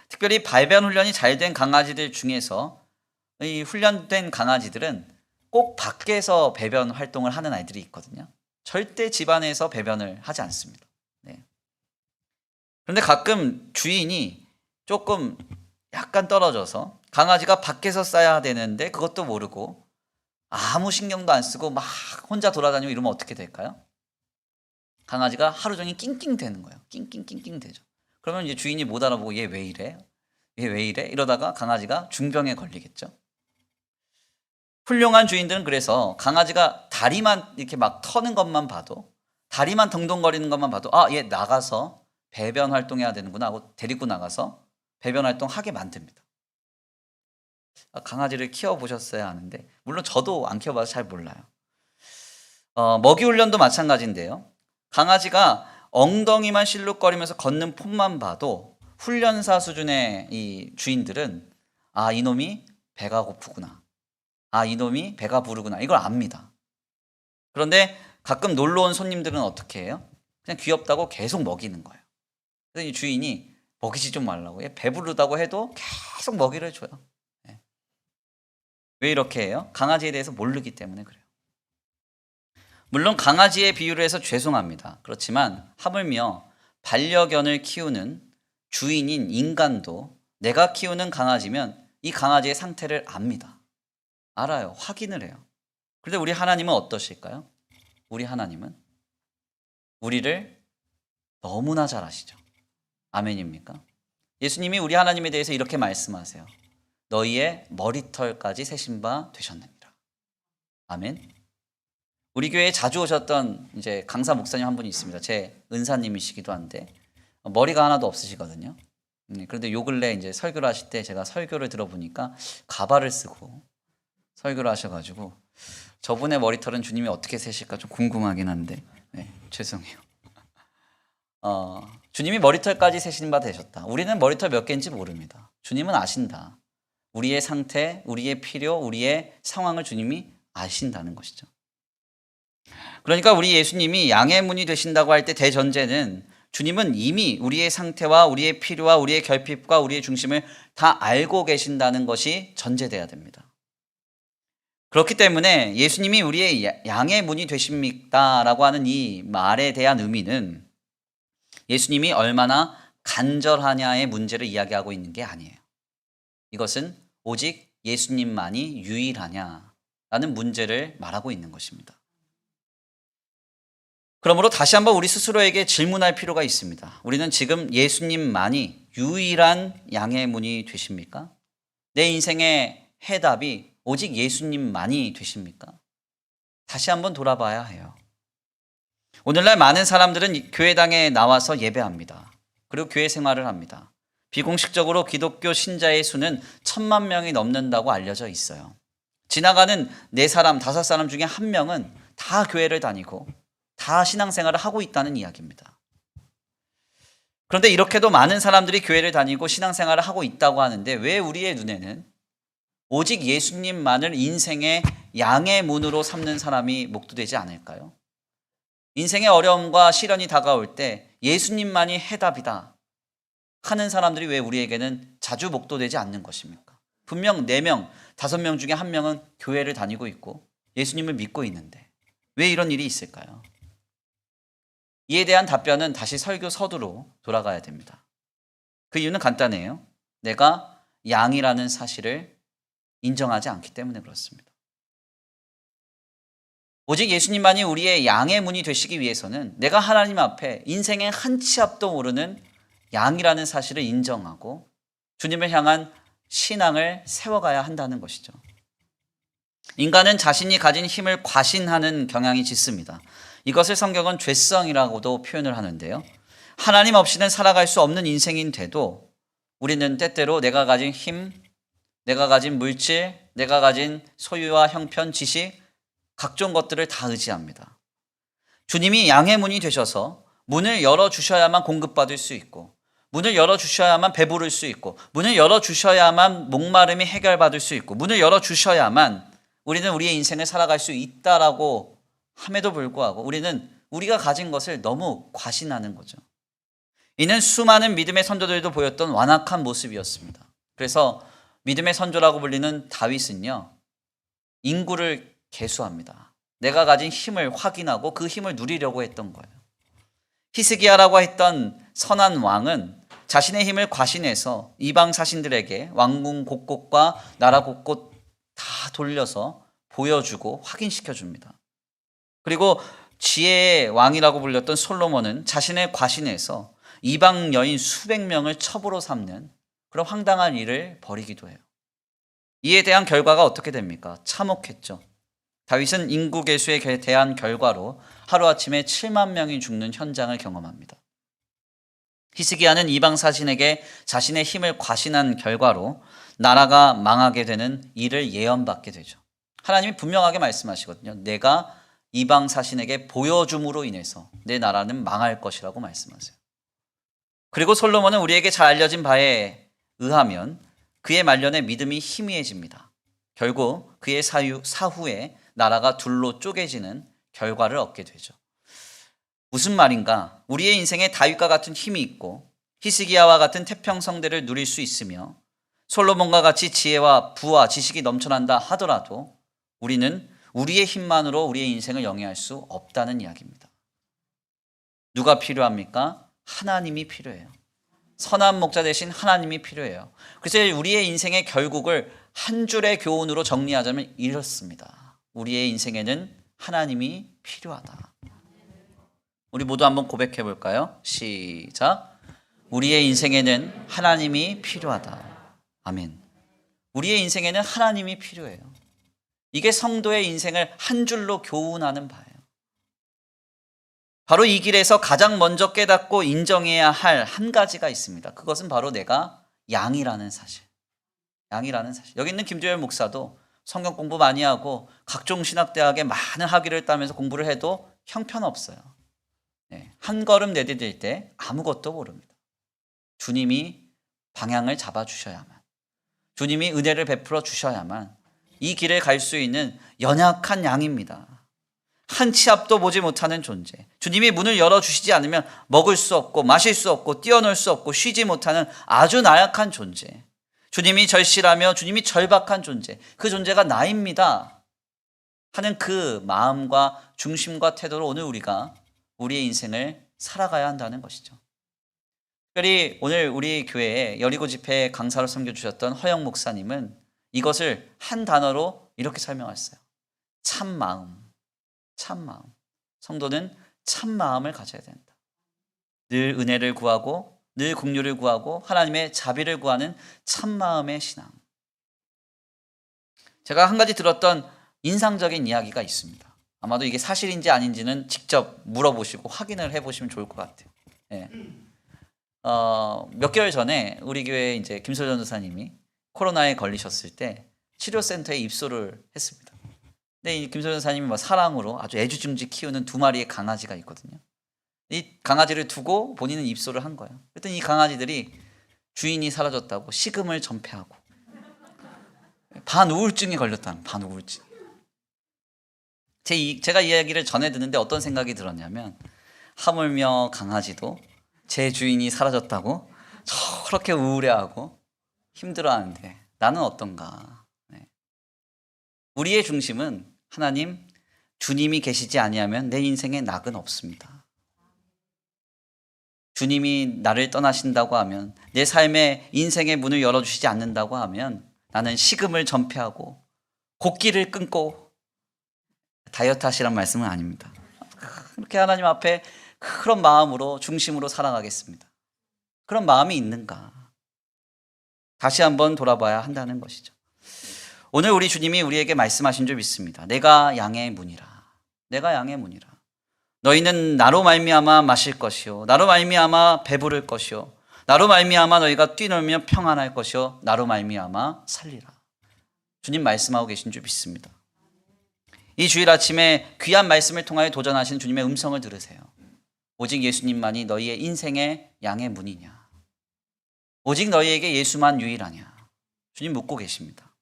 특별히 배변 훈련이 잘 된 강아지들 중에서 이 훈련된 강아지들은 꼭 밖에서 배변 활동을 하는 아이들이 있거든요. 절대 집안에서 배변을 하지 않습니다. 네. 그런데 가끔 주인이 조금 약간 떨어져서 강아지가 밖에서 싸야 되는데 그것도 모르고 아무 신경도 안 쓰고 막 혼자 돌아다니고 이러면 어떻게 될까요? 강아지가 하루 종일 낑낑 대는 거예요. 낑낑 되죠. 그러면 이제 주인이 못 알아보고 얘 왜 이래? 얘 왜 이래? 이러다가 강아지가 중병에 걸리겠죠. 훌륭한 주인들은 그래서 강아지가 다리만 이렇게 막 터는 것만 봐도, 다리만 덩덩거리는 것만 봐도 얘 나가서 배변 활동해야 되는구나 하고 데리고 나가서 배변 활동 하게 만듭니다. 강아지를 키워보셨어야 하는데 물론 저도 안 키워봐서 잘 몰라요. 먹이 훈련도 마찬가지인데요. 강아지가 엉덩이만 실룩거리면서 걷는 폼만 봐도 훈련사 수준의 이 주인들은 이놈이 배가 고프구나, 이놈이 배가 부르구나, 이걸 압니다. 그런데 가끔 놀러 온 손님들은 어떻게 해요? 그냥 귀엽다고 계속 먹이는 거예요. 그래서 이 주인이 먹이지 좀 말라고, 얘 배부르다고 해도 계속 먹이를 줘요. 왜 이렇게 해요? 강아지에 대해서 모르기 때문에 그래요. 물론 강아지의 비유를 해서 죄송합니다. 그렇지만 하물며 반려견을 키우는 주인인 인간도 내가 키우는 강아지면 이 강아지의 상태를 압니다. 알아요. 확인을 해요. 그런데 우리 하나님은 어떠실까요? 우리 하나님은 우리를 너무나 잘 아시죠. 아멘입니까? 예수님이 우리 하나님에 대해서 이렇게 말씀하세요. 너희의 머리털까지 세신 바 되셨느니라. 아멘. 우리 교회에 자주 오셨던 이제 강사 목사님 한 분이 있습니다. 제 은사님이시기도 한데 머리가 하나도 없으시거든요. 그런데 요 근래 이제 설교를 하실 때 제가 설교를 들어보니까 가발을 쓰고 설교를 하셔가지고 저분의 머리털은 주님이 어떻게 세실까 좀 궁금하긴 한데 죄송해요. 주님이 머리털까지 세신 바 되셨다. 우리는 머리털 몇 개인지 모릅니다. 주님은 아신다. 우리의 상태, 우리의 필요, 우리의 상황을 주님이 아신다는 것이죠. 그러니까 우리 예수님이 양의 문이 되신다고 할 때 대전제는 주님은 이미 우리의 상태와 우리의 필요와 우리의 결핍과 우리의 중심을 다 알고 계신다는 것이 전제돼야 됩니다. 그렇기 때문에 예수님이 우리의 양의 문이 되십니까? 라고 하는 이 말에 대한 의미는 예수님이 얼마나 간절하냐의 문제를 이야기하고 있는 게 아니에요. 이것은 오직 예수님만이 유일하냐라는 문제를 말하고 있는 것입니다. 그러므로 다시 한번 우리 스스로에게 질문할 필요가 있습니다. 우리는 지금 예수님만이 유일한 양의 문이 되십니까? 내 인생의 해답이 오직 예수님만이 되십니까? 다시 한번 돌아봐야 해요. 오늘날 많은 사람들은 교회당에 나와서 예배합니다. 그리고 교회 생활을 합니다. 비공식적으로 기독교 신자의 수는 1000만 명이 넘는다고 알려져 있어요. 지나가는 4사람, 5사람 중에 1명은 다 교회를 다니고 다 신앙생활을 하고 있다는 이야기입니다. 그런데 이렇게도 많은 사람들이 교회를 다니고 신앙생활을 하고 있다고 하는데 왜 우리의 눈에는 오직 예수님만을 인생의 양의 문으로 삼는 사람이 목도되지 않을까요? 인생의 어려움과 시련이 다가올 때 예수님만이 해답이다 하는 사람들이 왜 우리에게는 자주 목도되지 않는 것입니까? 분명 4명, 5명 중에 1명은 교회를 다니고 있고 예수님을 믿고 있는데 왜 이런 일이 있을까요? 이에 대한 답변은 다시 설교 서두로 돌아가야 됩니다. 그 이유는 간단해요. 내가 양이라는 사실을 인정하지 않기 때문에 그렇습니다. 오직 예수님만이 우리의 양의 문이 되시기 위해서는 내가 하나님 앞에 인생의 한 치 앞도 모르는 양이라는 사실을 인정하고 주님을 향한 신앙을 세워가야 한다는 것이죠. 인간은 자신이 가진 힘을 과신하는 경향이 짙습니다. 이것을 성경은 죄성이라고도 표현을 하는데요. 하나님 없이는 살아갈 수 없는 인생인데도 우리는 때때로 내가 가진 힘, 내가 가진 물질, 내가 가진 소유와 형편, 지식, 각종 것들을 다 의지합니다. 주님이 양의 문이 되셔서 문을 열어주셔야만 공급받을 수 있고 문을 열어주셔야만 배부를 수 있고 문을 열어주셔야만 목마름이 해결받을 수 있고 문을 열어주셔야만 우리는 우리의 인생을 살아갈 수 있다라고 함에도 불구하고 우리는 우리가 가진 것을 너무 과신하는 거죠. 이는 수많은 믿음의 선조들도 보였던 완악한 모습이었습니다. 그래서 믿음의 선조라고 불리는 다윗은요, 인구를 계수합니다. 내가 가진 힘을 확인하고 그 힘을 누리려고 했던 거예요. 히스기야라고 했던 선한 왕은 자신의 힘을 과신해서 이방 사신들에게 왕궁 곳곳과 나라 곳곳 다 돌려서 보여주고 확인시켜 줍니다. 그리고 지혜의 왕이라고 불렸던 솔로몬은 자신의 과신에서 이방 여인 수백 명을 첩으로 삼는 그런 황당한 일을 벌이기도 해요. 이에 대한 결과가 어떻게 됩니까? 참혹했죠. 다윗은 인구 계수에 대한 결과로 하루아침에 7만 명이 죽는 현장을 경험합니다. 히스기야는 이방 사신에게 자신의 힘을 과신한 결과로 나라가 망하게 되는 일을 예언받게 되죠. 하나님이 분명하게 말씀하시거든요. 내가 이방 사신에게 보여줌으로 인해서 내 나라는 망할 것이라고 말씀하세요. 그리고 솔로몬은 우리에게 잘 알려진 바에 의하면 그의 말년에 믿음이 희미해집니다. 결국 그의 사후에 나라가 둘로 쪼개지는 결과를 얻게 되죠. 무슨 말인가? 우리의 인생에 다윗과 같은 힘이 있고 히스기야와 같은 태평성대를 누릴 수 있으며 솔로몬과 같이 지혜와 부와 지식이 넘쳐난다 하더라도 우리는 우리의 힘만으로 우리의 인생을 영위할 수 없다는 이야기입니다. 누가 필요합니까? 하나님이 필요해요. 선한 목자 대신 하나님이 필요해요. 그래서 우리의 인생의 결국을 한 줄의 교훈으로 정리하자면 이렇습니다. 우리의 인생에는 하나님이 필요하다. 우리 모두 한번 고백해 볼까요? 시작. 우리의 인생에는 하나님이 필요하다. 아멘. 우리의 인생에는 하나님이 필요해요. 이게 성도의 인생을 한 줄로 교훈하는 바예요. 바로 이 길에서 가장 먼저 깨닫고 인정해야 할 한 가지가 있습니다. 그것은 바로 내가 양이라는 사실. 양이라는 사실. 여기 있는 김두열 목사도 성경 공부 많이 하고 각종 신학대학에 많은 학위를 따면서 공부를 해도 형편없어요. 한 걸음 내디딜 때 아무것도 모릅니다. 주님이 방향을 잡아주셔야만, 주님이 은혜를 베풀어 주셔야만 이 길을 갈 수 있는 연약한 양입니다. 한 치 앞도 보지 못하는 존재. 주님이 문을 열어주시지 않으면 먹을 수 없고 마실 수 없고 뛰어놀 수 없고 쉬지 못하는 아주 나약한 존재. 주님이 절실하며 주님이 절박한 존재. 그 존재가 나입니다 하는 그 마음과 중심과 태도로 오늘 우리가 우리의 인생을 살아가야 한다는 것이죠. 특별히 오늘 우리 교회에 여리고 집회 강사로 섬겨주셨던 허영 목사님은 이것을 한 단어로 이렇게 설명했어요. 참마음. 참마음. 성도는 참마음을 가져야 된다. 늘 은혜를 구하고 늘 긍휼을 구하고 하나님의 자비를 구하는 참마음의 신앙. 제가 한 가지 들었던 인상적인 이야기가 있습니다. 아마도 이게 사실인지 아닌지는 직접 물어보시고 확인을 해보시면 좋을 것 같아요. 예. 몇 개월 전에 우리 교회 이제 김소전 전도사님이 코로나에 걸리셨을 때 치료센터에 입소를 했습니다. 근데 이 김소전 전도사님이 뭐 사랑으로 아주 애주중지 키우는 2마리의 강아지가 있거든요. 이 강아지를 두고 본인은 입소를 한 거예요. 그랬더니 이 강아지들이 주인이 사라졌다고 식음을 전폐하고 반우울증에 걸렸다는, 반우울증. 제가 이 이야기를 전해 듣는데 어떤 생각이 들었냐면, 하물며 강아지도 제 주인이 사라졌다고 저렇게 우울해하고 힘들어하는데 나는 어떤가. 우리의 중심은 하나님, 주님이 계시지 아니하면 내 인생에 낙은 없습니다. 주님이 나를 떠나신다고 하면, 내 삶의 인생의 문을 열어주시지 않는다고 하면 나는 식음을 전폐하고 곡기를 끊고, 다이어트 하시란 말씀은 아닙니다. 그렇게 하나님 앞에 그런 마음으로 중심으로 살아가겠습니다. 그런 마음이 있는가? 다시 한번 돌아봐야 한다는 것이죠. 오늘 우리 주님이 우리에게 말씀하신 줄 믿습니다. 내가 양의 문이라. 내가 양의 문이라. 너희는 나로 말미암아 마실 것이요, 나로 말미암아 배부를 것이요, 나로 말미암아 너희가 뛰놀며 평안할 것이요, 나로 말미암아 살리라. 주님 말씀하고 계신 줄 믿습니다. 이 주일 아침에 귀한 말씀을 통하여 도전하신 주님의 음성을 들으세요. 오직 예수님만이 너희의 인생의 양의 문이냐? 오직 너희에게 예수만 유일하냐? 주님 묻고 계십니다.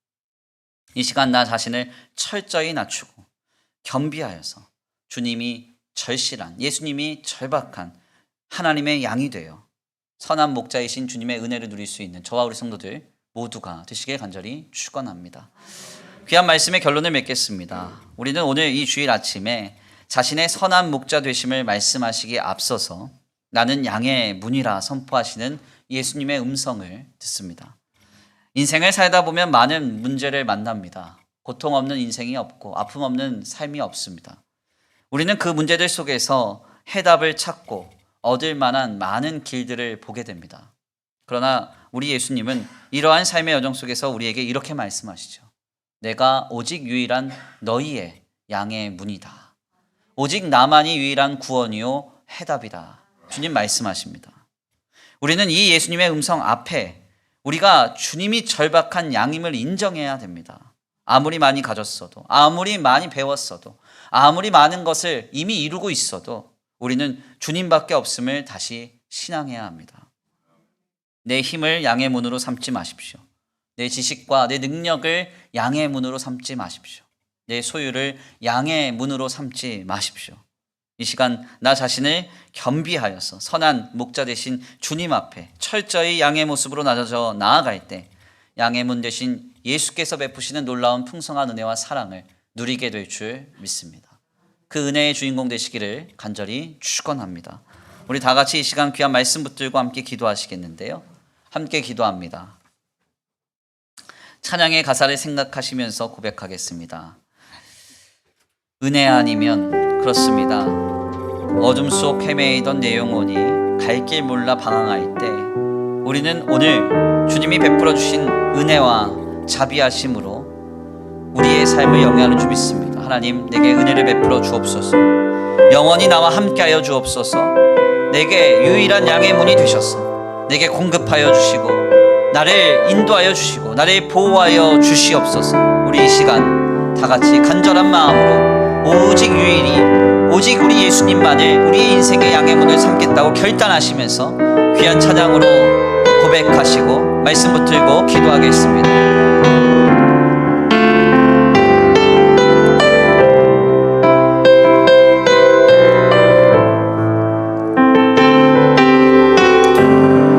이 시간 나 자신을 철저히 낮추고 겸비하여서 주님이 절실한, 예수님이 절박한 하나님의 양이 되어 선한 목자이신 주님의 은혜를 누릴 수 있는 저와 우리 성도들 모두가 되시길 간절히 축원합니다. 귀한 말씀의 결론을 맺겠습니다. 우리는 오늘 이 주일 아침에 자신의 선한 목자 되심을 말씀하시기에 앞서서 나는 양의 문이라 선포하시는 예수님의 음성을 듣습니다. 인생을 살다 보면 많은 문제를 만납니다. 고통 없는 인생이 없고 아픔 없는 삶이 없습니다. 우리는 그 문제들 속에서 해답을 찾고 얻을 만한 많은 길들을 보게 됩니다. 그러나 우리 예수님은 이러한 삶의 여정 속에서 우리에게 이렇게 말씀하시죠. 내가 오직 유일한 너희의 양의 문이다. 오직 나만이 유일한 구원이요 해답이다. 주님 말씀하십니다. 우리는 이 예수님의 음성 앞에 우리가 주님이 절박한 양임을 인정해야 됩니다. 아무리 많이 가졌어도, 아무리 많이 배웠어도, 아무리 많은 것을 이미 이루고 있어도 우리는 주님밖에 없음을 다시 신앙해야 합니다. 내 힘을 양의 문으로 삼지 마십시오. 내 지식과 내 능력을 양의 문으로 삼지 마십시오. 내 소유를 양의 문으로 삼지 마십시오. 이 시간 나 자신을 겸비하여서 선한 목자 되신 주님 앞에 철저히 양의 모습으로 낮아져 나아갈 때 양의 문 되신 예수께서 베푸시는 놀라운 풍성한 은혜와 사랑을 누리게 될 줄 믿습니다. 그 은혜의 주인공 되시기를 간절히 축원합니다. 우리 다 같이 이 시간 귀한 말씀 붙들고 함께 기도하시겠는데요. 함께 기도합니다. 찬양의 가사를 생각하시면서 고백하겠습니다. 은혜 아니면 그렇습니다. 어둠 속 헤매이던 내 영혼이 갈 길 몰라 방황할 때 우리는 오늘 주님이 베풀어 주신 은혜와 자비하심으로 우리의 삶을 영위하는 줄 믿습니다. 하나님, 내게 은혜를 베풀어 주옵소서. 영원히 나와 함께하여 주옵소서. 내게 유일한 양의 문이 되셔서 내게 공급하여 주시고 나를 인도하여 주시고 나를 보호하여 주시옵소서. 우리 이 시간 다 같이 간절한 마음으로 오직 유일히 오직 우리 예수님만을 우리의 인생의 양의 문을 삼겠다고 결단하시면서 귀한 찬양으로 고백하시고 말씀 붙들고 기도하겠습니다.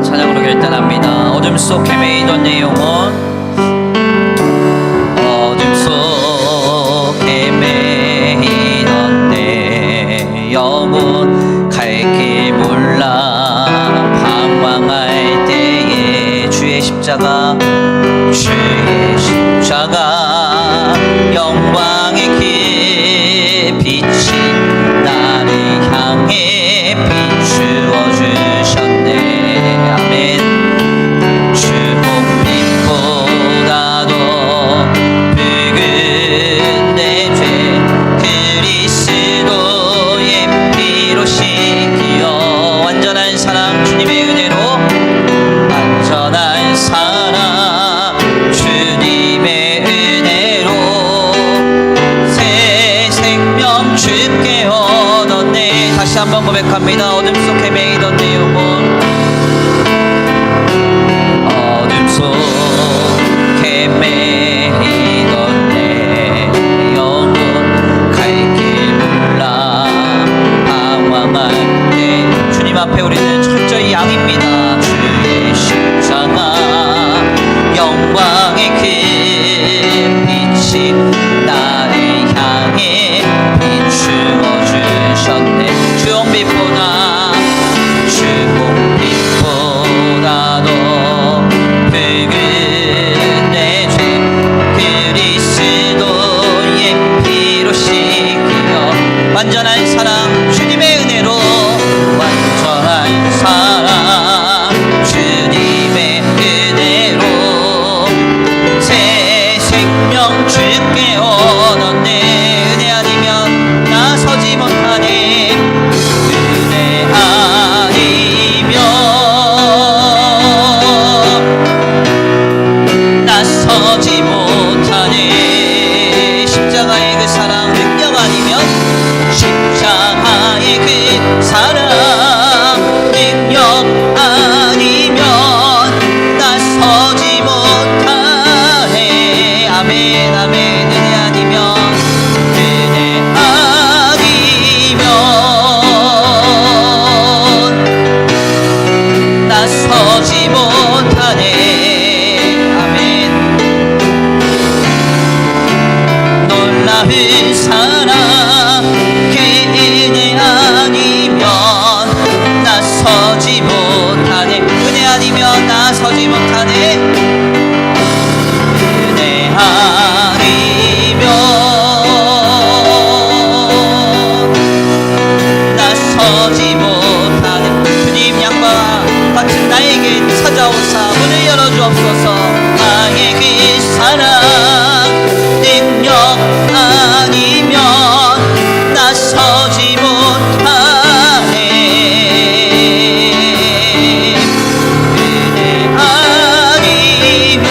찬양으로 결단합니다. 어둠 속 헤매이던 내 영혼, 어둠 속 헤매이던 내 영혼 갈 길 몰라 방황할 때에 주의 십자가 영광의 길 빛이 나를 향해 비추어 주셨네. 아멘. 주홍빛보다도 붉은 내 죄 그리스도의 피로 씻기어 완전한 사랑 주님의 은혜로 완전한 사랑 주님의 은혜로 새 생명 주께 얻었네. 다시 한번 고백합니다. 어둠 속 헤매이던 내 영혼, 어둠 속 헤매이던 내 영혼 갈 길 몰라 방황할 때 주님 앞에 우리는 철저히 양입니다. 주의 십자가 영광의 그 빛이 나를 향해 비추어 주셨네. 주홍빛보다 주홍빛보다도 붉은 내 죄 그리스도의 피로 씻기어 완전한 사랑 주님의 은혜로 완전한 사랑 주님의 은혜로 새 생명 주께 얻었네. 은혜 아니면 나서지 못하네. 은혜 아니면 나서지 못하네. 십자가의 그 사랑 능력 아니면 십자가 놀라운 사랑 그 은혜 아니면 나서지 못하네. 은혜 아니면 나서지 못하네. 은혜 아니면 나서지 못하네. 주님 양과 같은 나에게 찾아오사 문을 열어주옵소서. 나의 그 사랑 능력 아니면 나서지 못하네. 은혜 아니면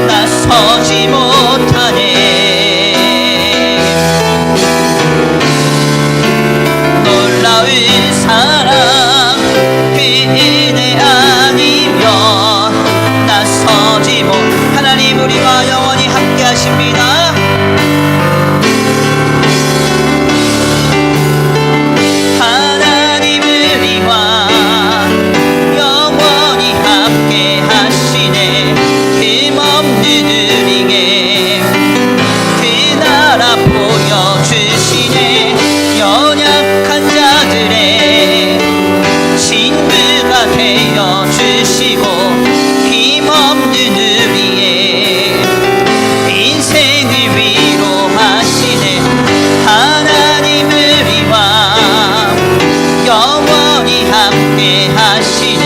나서지 못하네. 놀라운 사랑 그 은혜 아니면 나서지 못. 하나님 우리와 영원히 함께 하십니다. 하나님 우리와 영원히 함께 하시네. 힘없는 우리에게 그 나라 보여주시네. 연약한 자들의 친구가 되어주시고 힘없는 우리의 인생을 위로하시네. 하나님 우리와 영원히 함께 하시네.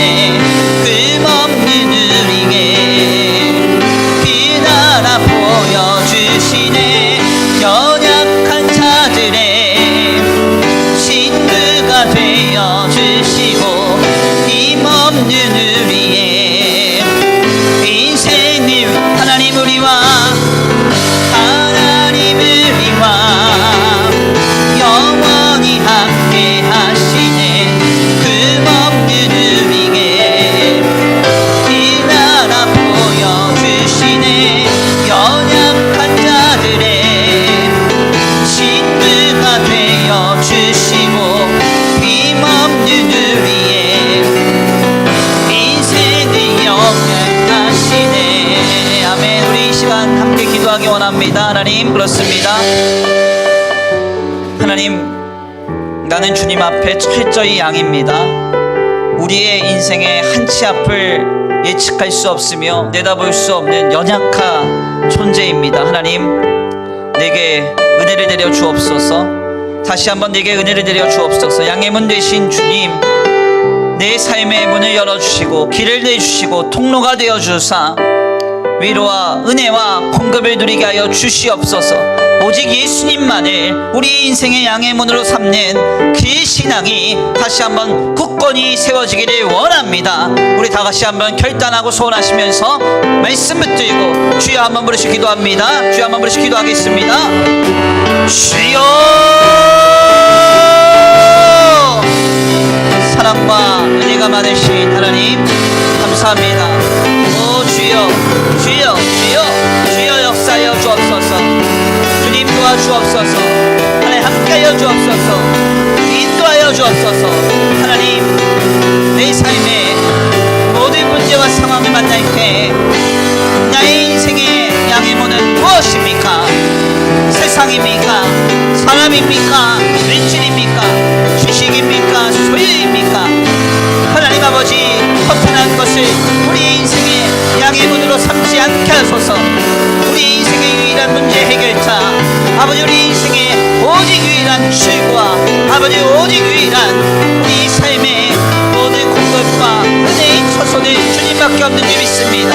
금없는 우리에게 그 나라 보여주시네. 연약한 자들의 친구가 되어주시고 힘없는 우리의 인생을 하나님 우리와 영원히 함께 하시네. 금없는 우리에게 그 나라 보여주시네. 연약한 자들의 친구가 되어주시고 힘없는 우리의 인생을 영원하시네. 아멘. 우리 이 시간 함께 기도하기 원합니다. 하나님 그렇습니다. 하나님 나는 주님 앞에 철저히 양입니다. 우리의 인생의 한치 앞을 예측할 수 없으며 내다볼 수 없는 연약한 존재입니다. 하나님 내게 은혜를 내려 주옵소서. 다시 한번 내게 은혜를 내려 주옵소서. 양의 문 되신 주님, 내 삶의 문을 열어주시고 길을 내주시고 통로가 되어주사 위로와 은혜와 공급을 누리게 하여 주시옵소서. 오직 예수님만을 우리 인생의 양의 문으로 삼는 그 신앙이 다시 한번 굳건히 세워지기를 원합니다. 우리 다 같이 한번 결단하고 소원하시면서 말씀 붙들고 주여 한번 부르시 기도합니다. 주여 한번 부르시 기도하겠습니다. 주여 사랑과 은혜가 많으신 하나님 감사합니다. 오 주여 주여 주여 주여 역사하여 주옵소서. 주님 도와주옵소서. 하나님 함께하여 주옵소서. 인도하여 주옵소서. 하나님 내 삶의 모든 문제와 상황을 만날 때 나의 인생의 양의 문은 무엇입니까? 세상입니까? 사람입니까? 물질입니까? 주식입니까? 소유입니까? 하나님 아버지 허탄한 것을 우리 인생의 양의 문으로 삼지 않게 하소서. 우리 인생의 유일한 문제 해결자 아버지, 우리 인생의 오직 유일한 출구와 아버지 오직 유일한 우리 삶의 모든 공급과 은혜의 처소는 주님밖에 없는 줄 믿습니다.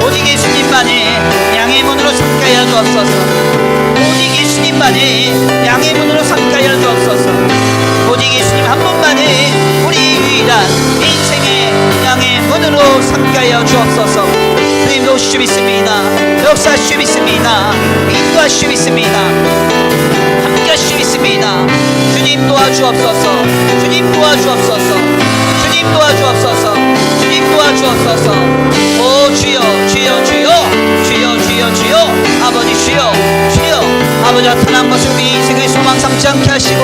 오직 예수님만의 양의 문으로 삼게 하여 주옵소서. 오직 예수님만의 양의 문으로 삼게 하여 주옵소서. 오직 예수님 한 분만의 우리 유일한 인생의 양의 문으로 삼게 하여 주옵소서. 주님 오실 줄 믿습니다. 역사하실 줄 믿습니다. 인도하실 줄 믿습니다. 함께 하실 줄 믿습니다. 주님 도와주옵소서. 주님 도와주옵소서. 주님 도와주옵소서. 주님 도와주옵소서. 오 주여 주여 주여 주여 주여 주여 아버지 주여 주여 아버지 나타난 것을 우리 인생의 소망 삼지 않게 하시고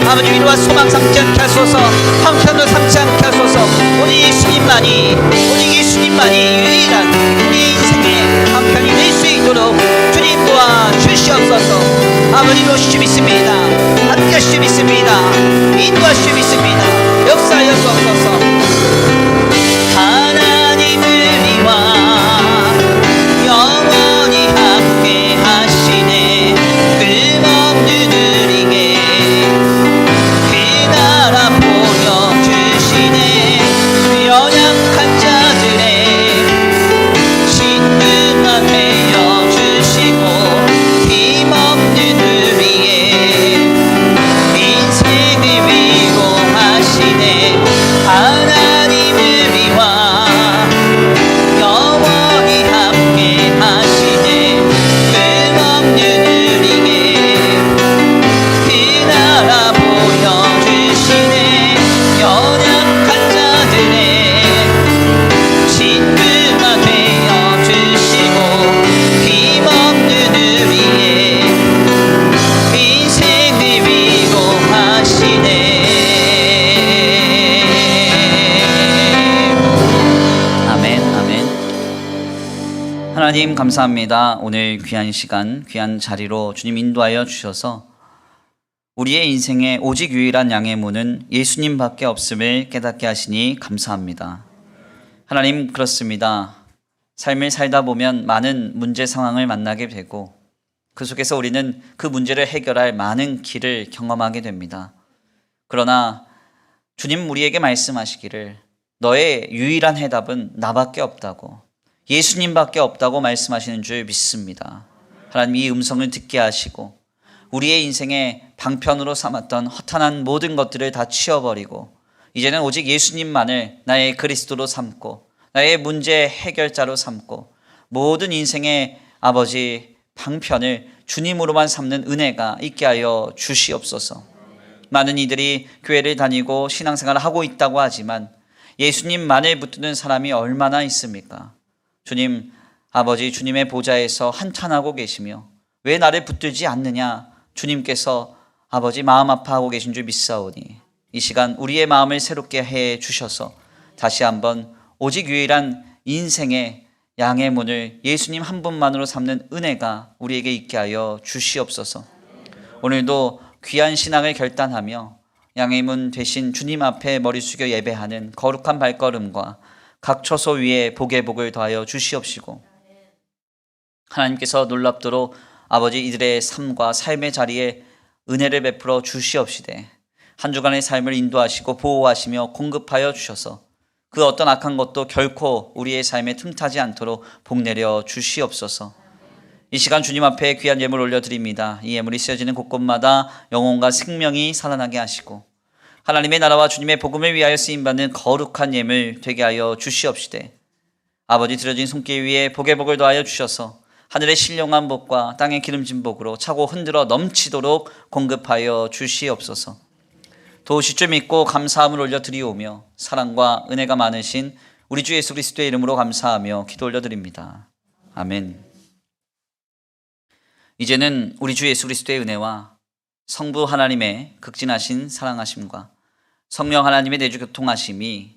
아버지 위로와 소망 삼지 않게 하소서. 형편도 삼지 않게 하소서. 오직 예수님만이 유일한 우리 있도록 주님 도와주시옵소서. 아버지 도와주시 믿습니다. 함께 하시지 믿습니다. 인도하시지 믿습니다. 역사하여 주옵소서. 하나님을 위와 영원히 함께 하시네. 끝없는 우리에게 그 나라 보여주시네. 연약한 자들의 신등만 메어주시고 힘없는 우리의 인생을 위로하시네. 하나님을 위와 영원히 함께 하시네. 끝없는 우리에게 그 나라 보여주시네. 연약한 자들의 신들만 메어주시고 힘없는 우리의 인생을 위로하시네. 아멘, 아멘. 하나님 감사합니다. 오늘 귀한 시간, 귀한 자리로 주님 인도하여 주셔서 우리의 인생에 오직 유일한 양의 문은 예수님밖에 없음을 깨닫게 하시니 감사합니다. 하나님, 그렇습니다. 삶을 살다 보면 많은 문제 상황을 만나게 되고 그 속에서 우리는 그 문제를 해결할 많은 길을 경험하게 됩니다. 그러나 주님 우리에게 말씀하시기를 너의 유일한 해답은 나밖에 없다고, 예수님밖에 없다고 말씀하시는 줄 믿습니다. 하나님, 이 음성을 듣게 하시고 우리의 인생에 방편으로 삼았던 허탄한 모든 것들을 다 치워버리고 이제는 오직 예수님만을 나의 그리스도로 삼고 나의 문제 해결자로 삼고 모든 인생의 아버지 방편을 주님으로만 삼는 은혜가 있게 하여 주시옵소서. 많은 이들이 교회를 다니고 신앙생활을 하고 있다고 하지만 예수님만을 붙드는 사람이 얼마나 있습니까? 주님, 아버지 주님의 보좌에서 한탄하고 계시며 왜 나를 붙들지 않느냐 주님께서 아버지 마음 아파하고 계신 줄 믿사오니 이 시간 우리의 마음을 새롭게 해 주셔서 다시 한번 오직 유일한 인생의 양의 문을 예수님 한 분만으로 삼는 은혜가 우리에게 있게 하여 주시옵소서. 오늘도 귀한 신앙을 결단하며 양의 문 되신 주님 앞에 머리 숙여 예배하는 거룩한 발걸음과 각 처소 위에 복의 복을 더하여 주시옵시고 하나님께서 놀랍도록 아버지 이들의 삶과 삶의 자리에 은혜를 베풀어 주시옵시되 한 주간의 삶을 인도하시고 보호하시며 공급하여 주셔서 그 어떤 악한 것도 결코 우리의 삶에 틈타지 않도록 복내려 주시옵소서. 이 시간 주님 앞에 귀한 예물 올려드립니다. 이 예물이 쓰여지는 곳곳마다 영혼과 생명이 살아나게 하시고 하나님의 나라와 주님의 복음을 위하여 쓰임받는 거룩한 예물 되게 하여 주시옵시되 아버지 드려진 손길 위에 복의 복을 더하여 주셔서 하늘의 신령한 복과 땅의 기름진 복으로 차고 흔들어 넘치도록 공급하여 주시옵소서. 도우실 줄 믿고 감사함을 올려드리오며 사랑과 은혜가 많으신 우리 주 예수 그리스도의 이름으로 감사하며 기도 올려드립니다. 아멘. 이제는 우리 주 예수 그리스도의 은혜와 성부 하나님의 극진하신 사랑하심과 성령 하나님의 내주 교통하심이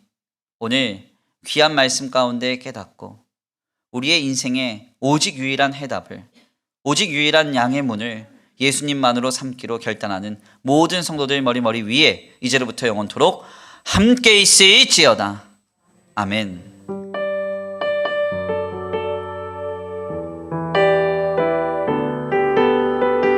오늘 귀한 말씀 가운데 깨닫고 우리의 인생에 오직 유일한 해답을, 오직 유일한 양의 문을 예수님만으로 삼기로 결단하는 모든 성도들 머리 위에 이제로부터 영원토록 함께 있을지어다. 아멘.